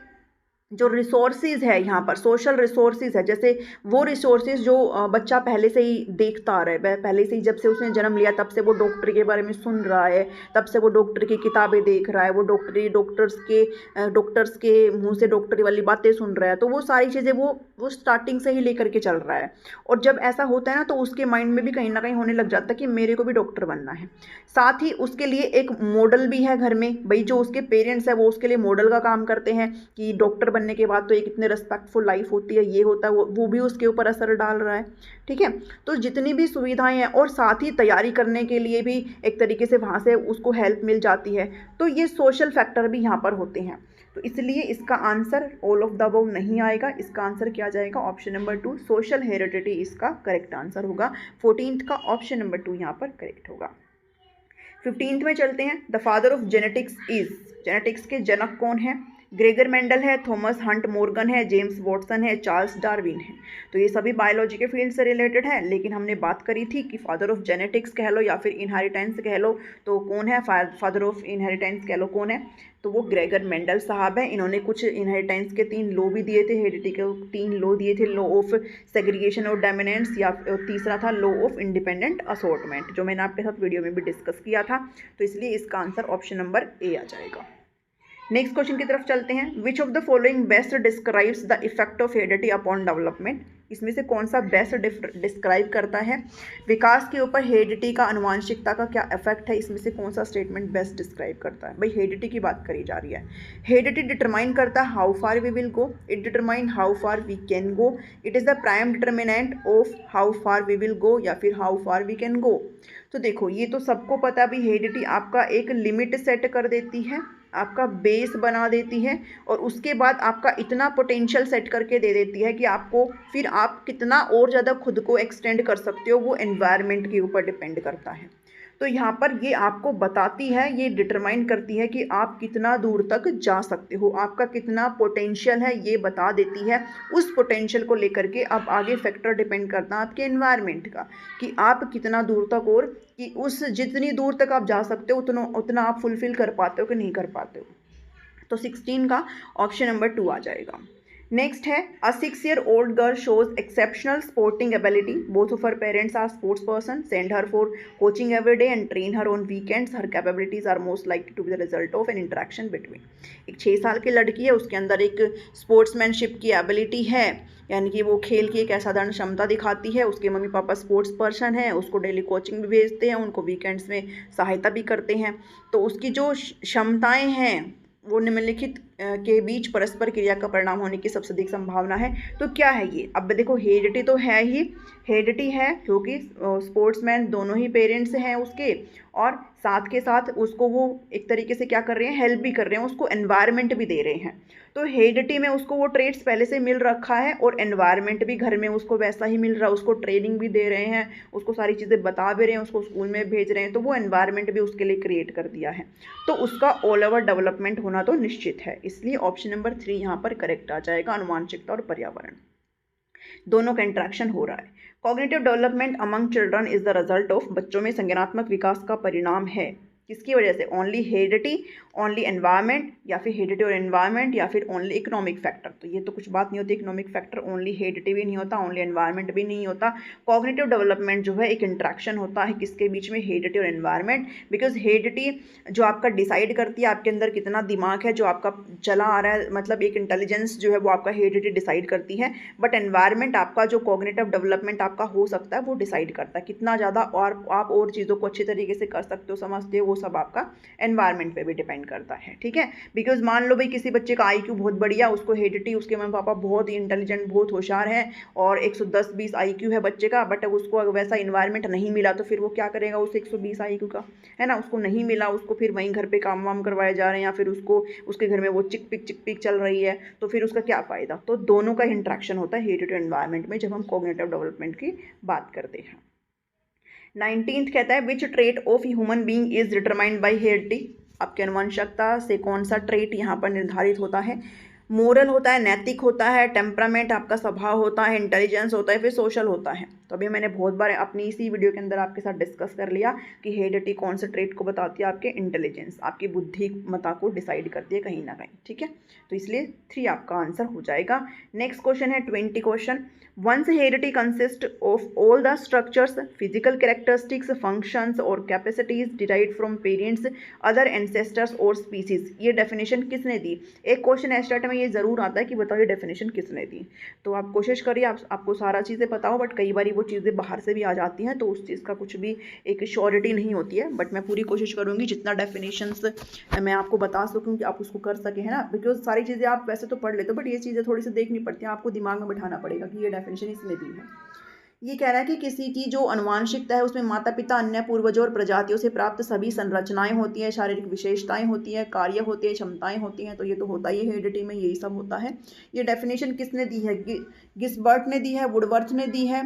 जो रिसोर्सेज है यहाँ पर, सोशल रिसोर्सेज है, जैसे वो रिसोर्सेज जो बच्चा पहले से ही देखता आ रहा है, पहले से ही जब से उसने जन्म लिया तब से वो डॉक्टर के बारे में सुन रहा है, तब से वो डॉक्टर की किताबें देख रहा है, वो डॉक्टर्स के मुंह से डॉक्टरी वाली बातें सुन रहा है, तो वो सारी चीज़ें वो स्टार्टिंग से ही लेकर के चल रहा है। और जब ऐसा होता है ना तो उसके माइंड में भी कहीं ना कहीं होने लग जाता है कि मेरे को भी डॉक्टर बनना है। साथ ही उसके लिए एक मॉडल भी है घर में, भाई जो उसके पेरेंट्स है वो उसके लिए मॉडल का काम करते हैं कि डॉक्टर बनने के बाद तो एक इतने रिस्पेक्टफुल लाइफ होती है, ये होता है, वो भी उसके ऊपर असर डाल रहा है। ठीक है, तो जितनी भी सुविधाएं हैं और साथ ही तैयारी करने के लिए भी एक तरीके से वहाँ से उसको हेल्प मिल जाती है, तो ये सोशल फैक्टर भी यहाँ पर होते हैं। तो इसलिए इसका answer all of the above नहीं आएगा, इसका आंसर क्या जाएगा? ऑप्शन नंबर 2 सोशल हेरिडिटी इसका करेक्ट आंसर होगा। 14th का ऑप्शन नंबर 2 यहाँ पर करेक्ट होगा। 15th में चलते हैं। The father of genetics is, genetics के जनक कौन है? ग्रेगर मेंडल है, थॉमस हंट मॉर्गन है, जेम्स वॉटसन है, चार्ल्स डार्विन है। तो ये सभी बायोलॉजी के फील्ड से रिलेटेड है, लेकिन हमने बात करी थी कि फादर ऑफ जेनेटिक्स कह लो या फिर इनहेरिटेंस कह लो, तो कौन है फादर ऑफ इनहेरिटेंस कह लो कौन है? तो वो ग्रेगर मेंडल साहब हैं। इन्होंने कुछ इनहेरिटेंस के 3 लॉ भी दिए थे, हेरिडिटी के 3 लॉ दिए थे, लॉ ऑफ सेग्रीगेशन और डोमिनेंस, या तीसरा था लॉ ऑफ इंडिपेंडेंट असॉर्टमेंट, जो मैंने आपके साथ वीडियो में भी डिस्कस किया था। तो इसलिए इसका आंसर ऑप्शन नंबर ए आ जाएगा। नेक्स्ट क्वेश्चन की तरफ चलते हैं। विच of the following best describes the effect of heredity upon development? इसमें से कौन सा बेस्ट डिस्क्राइब करता है विकास के ऊपर हेरिडिटी का, अनुवांशिकता का क्या इफेक्ट है? इसमें से कौन सा स्टेटमेंट बेस्ट डिस्क्राइब करता है? भाई हेरिडिटी की बात करी जा रही है। हेरिडिटी डिटरमाइन करता है how far we will go, it determine how far we can go, it is the prime determinant of how far we will go, या फिर how far we can go. तो देखो ये तो सबको पता भी, हेरिडिटी आपका एक लिमिट सेट कर देती है, आपका बेस बना देती है, और उसके बाद आपका इतना पोटेंशियल सेट करके दे देती है कि आपको फिर आप कितना और ज़्यादा खुद को एक्सटेंड कर सकते हो, वो एनवायरनमेंट के ऊपर डिपेंड करता है। तो यहाँ पर ये आपको बताती है, ये डिटरमाइन करती है कि आप कितना दूर तक जा सकते हो, आपका कितना पोटेंशियल है, ये बता देती है। उस पोटेंशियल को लेकर के अब आगे फैक्टर डिपेंड करता है आपके एनवायरनमेंट का, कि आप कितना दूर तक, और कि उस जितनी दूर तक आप जा सकते हो उतना आप फुलफिल कर पाते हो कि नहीं कर पाते हो। तो 16 का ऑप्शन नंबर 2 आ जाएगा। नेक्स्ट है, a 6-year-old girl shows exceptional sporting ability, both of her parents are sports person, send her for coaching every day and train her on weekends, her capabilities are most likely to be the result of an interaction between. एक 6 साल की लड़की है, उसके अंदर एक sportsmanship की ability है, यानी कि वो खेल की एक असाधारण क्षमता दिखाती है, उसके मम्मी पापा स्पोर्ट्स पर्सन है, उसको डेली कोचिंग भी भेजते हैं, उनको वीकेंड्स में सहायता भी करते हैं। तो उसकी जो क्षमताएँ हैं वो निम्नलिखित के बीच परस्पर क्रिया का परिणाम होने की सबसे अधिक संभावना है। तो क्या है ये? अब देखो हेरिडिटी तो है ही, हेरिडिटी है क्योंकि स्पोर्ट्समैन दोनों ही पेरेंट्स हैं उसके, और साथ के साथ उसको वो एक तरीके से क्या कर रहे हैं, हेल्प भी कर रहे हैं, उसको एनवायरनमेंट भी दे रहे हैं। तो हेरिडिटी में उसको वो ट्रेड्स पहले से मिल रखा है, और एनवायरनमेंट भी घर में उसको वैसा ही मिल रहा है, उसको ट्रेनिंग भी दे रहे हैं, उसको सारी चीज़ें बता भी रहे हैं, उसको स्कूल में भेज रहे हैं, तो वो एनवायरनमेंट भी उसके लिए क्रिएट कर दिया है। तो उसका ऑल ओवर डेवलपमेंट होना तो निश्चित है, इसलिए ऑप्शन नंबर 3 यहाँ पर करेक्ट आ जाएगा। अनुवांशिकता और पर्यावरण दोनों का इंट्रैक्शन हो रहा है। Cognitive development among children is the result of, बच्चों में संज्ञानात्मक विकास का परिणाम है किसकी वजह से? ओनली हेरिडिटी, ओनली एनवायरनमेंट, या फिर हेरिडिटी और एनवायरनमेंट, या फिर ओनली इकोनॉमिक फैक्टर। तो ये तो कुछ बात नहीं होती, इकोनॉमिक फैक्टर ओनली हेरिडिटी भी नहीं होता, ओनली एनवायरनमेंट भी नहीं होता। कॉग्निटिव डेवलपमेंट जो है एक इंट्रैक्शन होता है किसके बीच में? हेरिडिटी और एनवायरनमेंट। बिकॉज हेरिडिटी जो आपका डिसाइड करती है आपके अंदर कितना दिमाग है जो आपका चला आ रहा है, मतलब एक इंटेलिजेंस जो है वो आपका हेरिडिटी डिसाइड करती है, बट एनवायरनमेंट आपका जो कॉग्निटिव डेवलपमेंट आपका हो सकता है वो डिसाइड करता है कितना ज़्यादा और आप और चीज़ों को अच्छी तरीके से कर सकते हो, समझते हो, वो सब आपका एनवायरनमेंट पे भी डिपेंड करता है। ठीक है, बिकॉज मान लो भाई किसी बच्चे का IQ बहुत बढ़िया, उसको हेरिडिटी, उसके मम्मी पापा बहुत ही इंटेलिजेंट, बहुत होशियार है, और 110-20 IQ है बच्चे का, बट उसको वैसा इन्वायरमेंट नहीं मिला, तो फिर वो क्या करेगा उस 120 IQ का, है ना, उसको नहीं मिला, उसको फिर वहीं घर पे काम वाम करवाए जा रहे हैं, या फिर उसको उसके घर में वो चिक पिक चल रही है, तो फिर उसका क्या फ़ायदा? तो दोनों का इंट्रैक्शन होता है हेरिडिटी एनवायरनमेंट में जब हम कॉग्निटिव डेवलपमेंट की बात करते हैं। 19th कहता है which trait of human being is determined by heredity. आपके अनुवंशिकता से कौन सा ट्रेट यहाँ पर निर्धारित होता है? मोरल होता है, नैतिक होता है, टेम्परामेंट आपका स्वभाव होता है, इंटेलिजेंस होता है, फिर सोशल होता है। तो अभी मैंने बहुत बार अपनी इसी वीडियो के अंदर आपके साथ डिस्कस कर लिया कि हेरिडिटी कौन से ट्रेट को बताती है? आपके इंटेलिजेंस, आपकी बुद्धिमत्ता को डिसाइड करती है कहीं ना कहीं, ठीक है। तो इसलिए 3 आपका आंसर हो जाएगा। नेक्स्ट क्वेश्चन है 20 question. Once heredity consist of all the structures, physical characteristics, functions और capacities derived from parents, other ancestors और स्पीसीज। ये डेफिनेशन किसने दी? एक क्वेश्चन एस्टेट में ये जरूर आता है कि बताओ ये डेफिनेशन किसने दी। तो आप कोशिश करिए आपको सारा चीज़ें पता हो, बट कई बार वो चीज़ें बाहर से भी आ जाती हैं, तो उस चीज़ का कुछ भी एक श्योरिटी नहीं होती है। बट मैं पूरी कोशिश करूँगी जितना डेफिनेशंस मैं आपको बता सकूँ कि आप उसको कर सकें, है ना। बिकॉज सारी चीज़ें आप वैसे तो पढ़ लेते हो, बट ये चीज़ें थोड़ी सी देखनी पड़ती हैं, आपको दिमाग में बिठाना पड़ेगा कि ये डेफिनेशन इसने दी है। ये कह रहा है कि किसी की जो अनुवांशिकता है उसमें माता पिता, अन्य पूर्वजों और प्रजातियों से प्राप्त सभी संरचनाएं होती हैं, शारीरिक विशेषताएं होती हैं, कार्य होते हैं, क्षमताएं होती हैं। तो ये तो होता ही है, हेरिडिटी में यही सब होता है। ये डेफिनेशन किसने दी है? गिस्बर्ट ने दी है, वुडवर्थ ने दी है,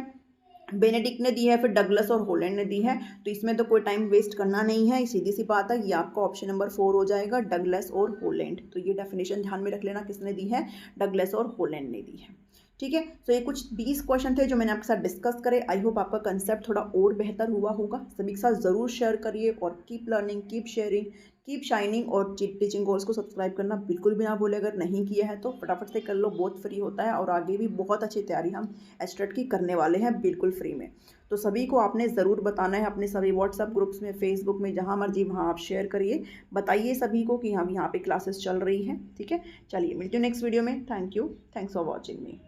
बेनेडिक्ट ने दी है, फिर डगलस और होलैंड ने दी है। तो इसमें तो कोई टाइम वेस्ट करना नहीं है, सीधी सी बात है, ये आपका ऑप्शन नंबर 4 हो जाएगा, डगलस और होलैंड। तो ये डेफिनेशन ध्यान में रख लेना, किसने दी है? डगलस और होलैंड ने दी है, ठीक है। तो ये कुछ 20 क्वेश्चन थे जो मैंने आपके साथ डिस्कस करे। आई होप आपका कंसेप्ट थोड़ा और बेहतर हुआ होगा। सभी के साथ ज़रूर शेयर करिए और keep learning, keep sharing, keep shining. और टीचिंग गोल्स को सब्सक्राइब करना बिल्कुल भी ना भूलें, अगर नहीं किया है तो फटाफट से कर लो, बहुत फ्री होता है। और आगे भी बहुत अच्छी तैयारी हम एस्टेट की करने वाले हैं बिल्कुल फ्री में। तो सभी को आपने ज़रूर बताना है, अपने सभी व्हाट्सएप ग्रुप्स में, फेसबुक में, जहाँ मर्जी वहाँ आप शेयर करिए, बताइए सभी को कि हाँ यहाँ पे क्लासेस चल रही हैं, ठीक है। चलिए मिलती हूँ नेक्स्ट वीडियो में। Thank you, thanks for watching me.